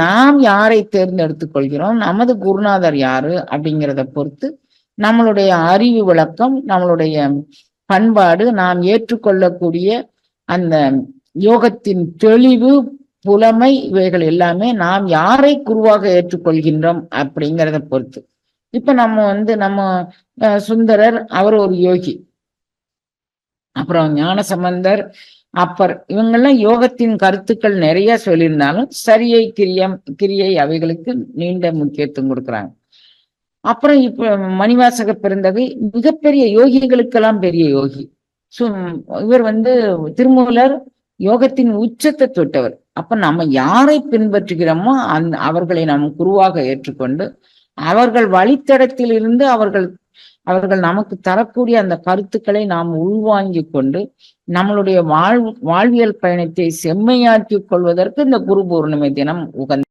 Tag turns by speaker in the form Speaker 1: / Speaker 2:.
Speaker 1: நாம் யாரை தேர்ந்தெடுத்துக் கொள்கிறோம், நமது குருநாதர் யாரு அப்படிங்கிறத பொறுத்து நம்மளுடைய அறிவு விளக்கம், நம்மளுடைய பண்பாடு, நாம் ஏற்றுக்கொள்ளக்கூடிய அந்த யோகத்தின் தெளிவு, புலமை, இவைகள் எல்லாமே நாம் யாரை குருவாக ஏற்றுக்கொள்கின்றோம் அப்படிங்கிறத பொறுத்து. இப்ப நம்ம சுந்தரர், அவர் ஒரு யோகி. அப்புறம் ஞானசம்பந்தர், அப்பர், இவங்கெல்லாம் யோகத்தின் கருத்துக்கள் நிறைய சொல்லியிருந்தாலும் சரியை கிரியை அவைகளுக்கு நீண்ட முக்கியத்துவம் கொடுக்குறாங்க. அப்புறம் இப்ப மணிவாசக பெருந்தகை மிகப்பெரிய யோகிகளுக்கெல்லாம் பெரிய யோகி. இவர் திருமூலர் யோகத்தின் உச்சத்தை தொட்டவர். அப்ப நம்ம யாரை பின்பற்றுகிறோமோ அவர்களை நாம் குருவாக ஏற்றுக்கொண்டு அவர்கள் வழித்தடத்தில் இருந்து அவர்கள் நமக்கு தரக்கூடிய அந்த கருத்துக்களை நாம் உள்வாங்கிக் கொண்டு நம்மளுடைய வாழ்வியல் பயணத்தை செம்மையாக்கிக் கொள்வதற்கு இந்த குரு பௌர்ணமி தினம் உகந்த